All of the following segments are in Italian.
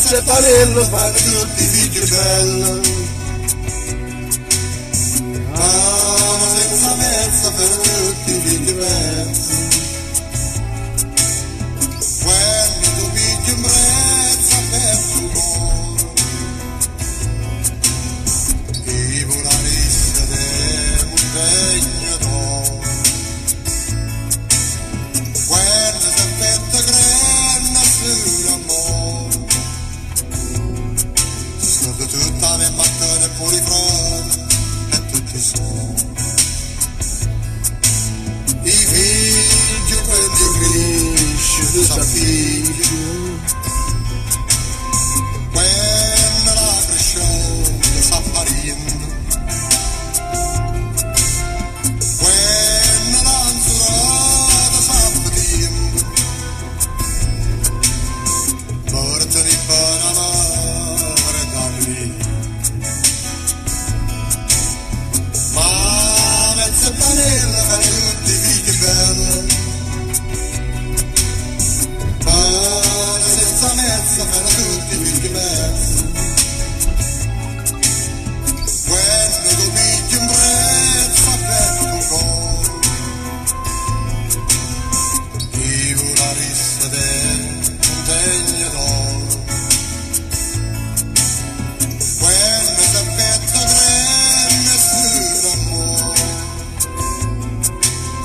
mezze panello fanno tutti i figli belli. Mamma senza mezza per tutti i figli belli. Quando tu picchi in brezza per l'umore, vivo la rissa del degno d'oro. Quando si aspetta grande sull'amore, si scorda tutta le mattine fuori fuori e tutti sono. I figli quelli cresce sa figlio, quando la cresciuta sa parendo, quando l'anzurata sa patendo, portali per amore da lì. Ma mezza panella per tutti i figli belli, senza mezza per tutti i figli belli. Quando tu picchi un brezzo per un cuore, vivo la rissa del degno d'oro. Quando si aspetta grande sull'amore,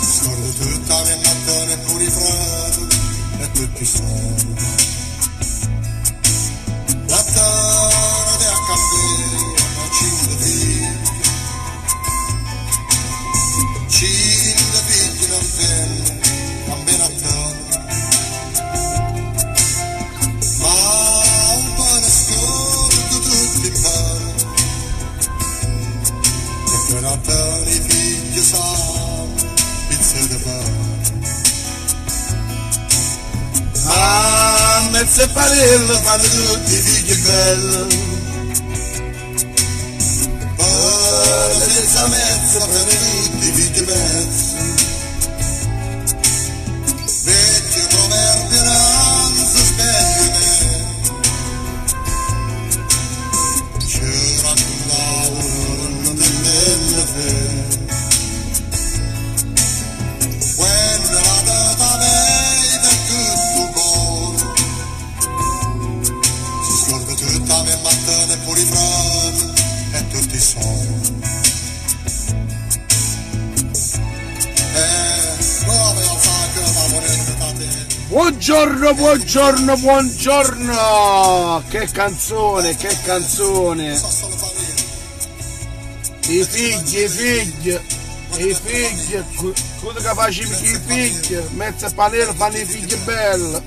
si scorda tutta le mattine fuori fuori e tutti sono. La terra di accampere, cinque figli non fanno, cammina a terra. Ma un po' nascosto tutti imparano, e per a terra i figli sanno, pizza di pane. Ah, mezze panelle fanno tutti i figli belli, poi senza mezza fanno tutti i figli belli. Vecchio proverbio non si speglia me, c'era un lavoro non tendendo fe. Quando la data vede tutto buono, si scorda tutta le mattine fuori fuori e tutti sono. Buongiorno, buongiorno, buongiorno! Che canzone, che canzone! I figli, cosa che facevi i figli? Mezza panella fanno i figli belli!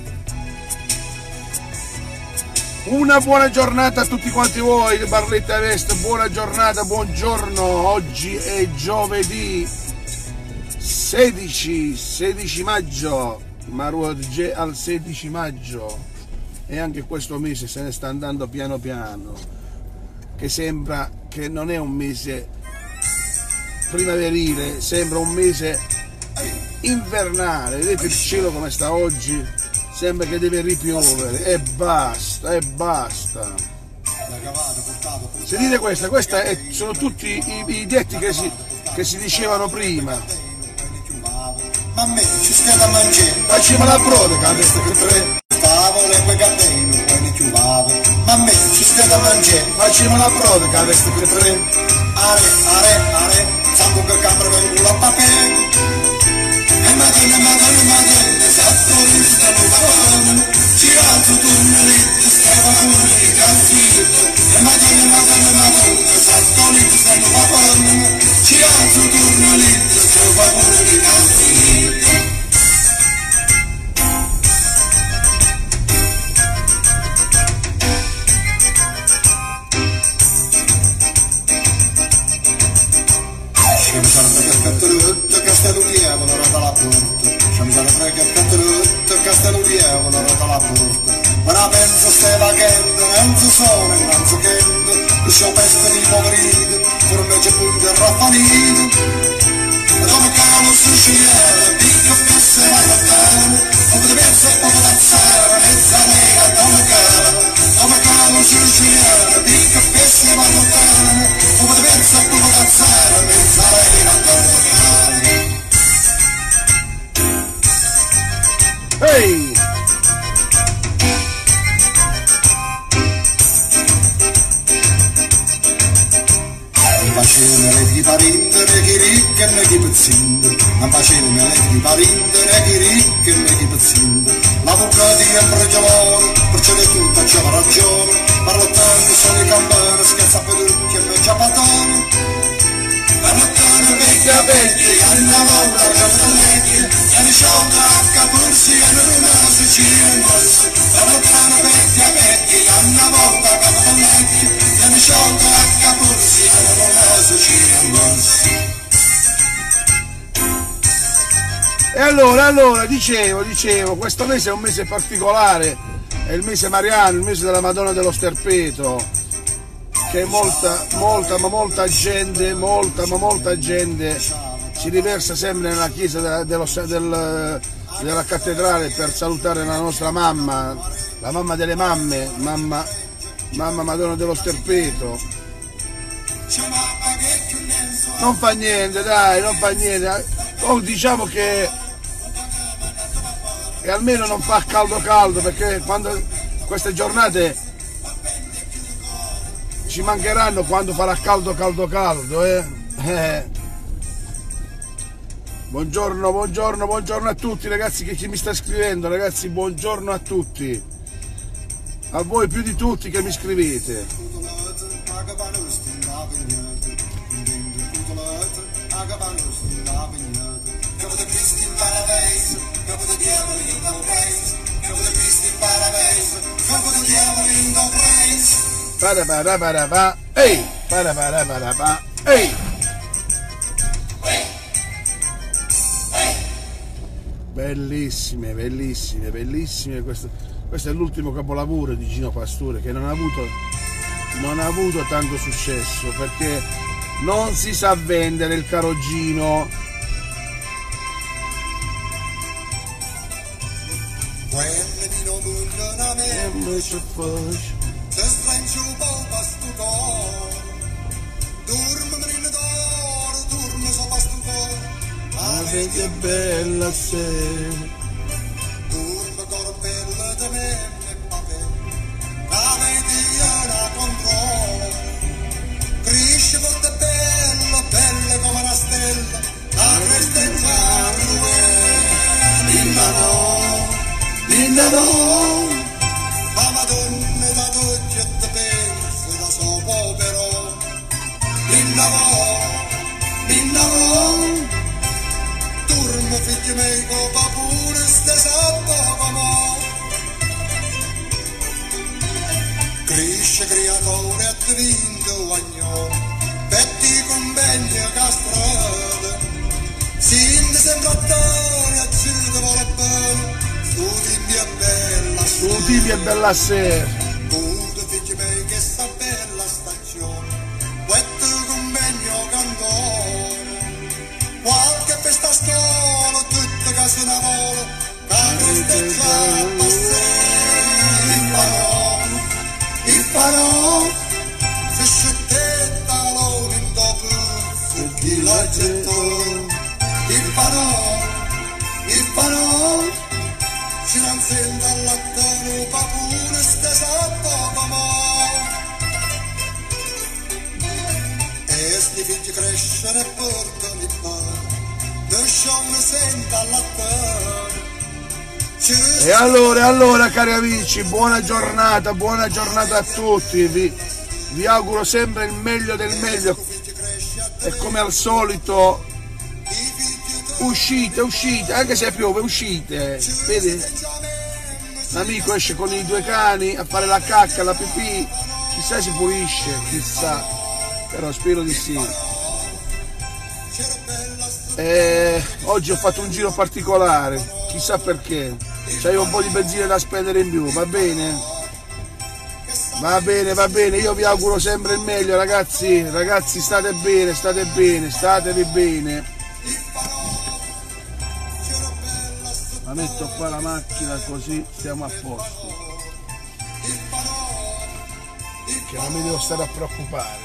Una buona giornata a tutti quanti voi, Barletta Veste, buona giornata, buongiorno! Oggi è giovedì 16 maggio. Maruo al 16 maggio e anche questo mese se ne sta andando piano piano, che sembra che non è un mese primaverile, sembra un mese invernale. Vedete il cielo come sta oggi? Sembra che deve ripiovere e basta, e basta. Sentite questa sono tutti i detti che si dicevano prima. Ma a me ci stai da mangiare, facciamo la broda che adesso che tre tavole quei cateni, poi ne chiudavo. Ma a me ci stai da mangiare, facciamo la broda che adesso che tre are, sangue che capra per il culo a papere. E madonna, esatto, lì stanno parlando, ci alzo turno lì, stai parlando di cazzito. E madonna, esatto, lì stanno parlando, ci alzo turno lì, stai parlando di cazzito. Castello diavolo, rota la porta. Ci sono tre che tutto, castello diavolo, rota la porta. Ma la penso stai vagando, non si sono e non si chendo. Lasciamo peste di poverino, formaggio punto e raffanino. Come cano su scegliere, picco che se va lontano. Poco di pezzo e poco d'azzaro, mezza nera come cano. come caro siciliano, picca pesce ma lontano, come te pensa a come cazzare, pensare in attorno. Ehi! Facevano le di parinde, ne chi ricche e ne chi pezzinde. Non facevano le di parinde, ne chi ricche e ne chi pezzinde. L'avvocato è un pregiolone, perciò di tutto c'è ragione. Parlottando sono i campani, scherza per tutti e per ciapatone. Parlottando vecchia vecchia, alla volta castellecchia. E ne sciolta a capursi e non rimasto circos. Parlottando vecchia vecchia, alla volta castellecchia. E ne sciolta a capursi e non rimasto circos. E allora, dicevo, questo mese è un mese particolare, è il mese mariano, il mese della Madonna dello Sterpeto, che molta gente si riversa sempre nella chiesa della cattedrale per salutare la nostra mamma, la mamma delle mamme, mamma Madonna dello Sterpeto. Non fa niente, dai, non fa niente. Oh, diciamo che almeno non fa caldo, perché quando queste giornate ci mancheranno, quando farà caldo. Buongiorno a tutti ragazzi, che chi mi sta scrivendo, ragazzi, buongiorno a tutti, a voi più di tutti che mi scrivete. Ehi! Bellissime, questo è l'ultimo capolavoro di Gino Pastore, che non ha avuto tanto successo, perché non si sa vendere il caro Gino. Quelle di non vogliono a me, se strancio un po' pastucò, dormo marino d'oro, dormo so pastucò, ma vedi che bella sei, dormo corbella da me e papè, la mediana controllo, cresce molto bella, bella come una stella, la cresta in mano, Linda no, ma Madonna da tutti e te pensi da so povero, Linda no, turma figli miei con papure ste sotto come, cresce creatore a te vinto guagnò, petti convegni a castrate, sinde sembra attore a circo vuole bene. Tu tipi è bella sera, tu figli miei che sta bella stagione, questo convegno cantone, qualche festa a scuola, tutte case una vola, la festeggia a passare, il farò, se scettetta l'ho in dopo, se chi la gettò, il farò, ci non senta all'attano papune ste sotto come, e sti figli crescere e portano il pane, non scione senta all'attano. E allora cari amici, buona giornata a tutti, vi auguro sempre il meglio del meglio, e come al solito uscite, anche se piove, uscite, vedi? L'amico esce con i due cani a fare la cacca, la pipì, chissà si pulisce, chissà, però spero di sì. Oggi ho fatto un giro particolare, chissà perché, c'avevo un po' di benzina da spendere in più, va bene? Va bene, io vi auguro sempre il meglio ragazzi, statevi bene. La metto qua la macchina così stiamo a posto. che non mi devo stare a preoccupare.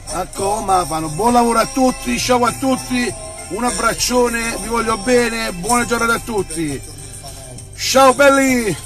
A come fanno? Buon lavoro a tutti, ciao a tutti, un abbraccione, vi voglio bene, buona giornata a tutti. Ciao belli!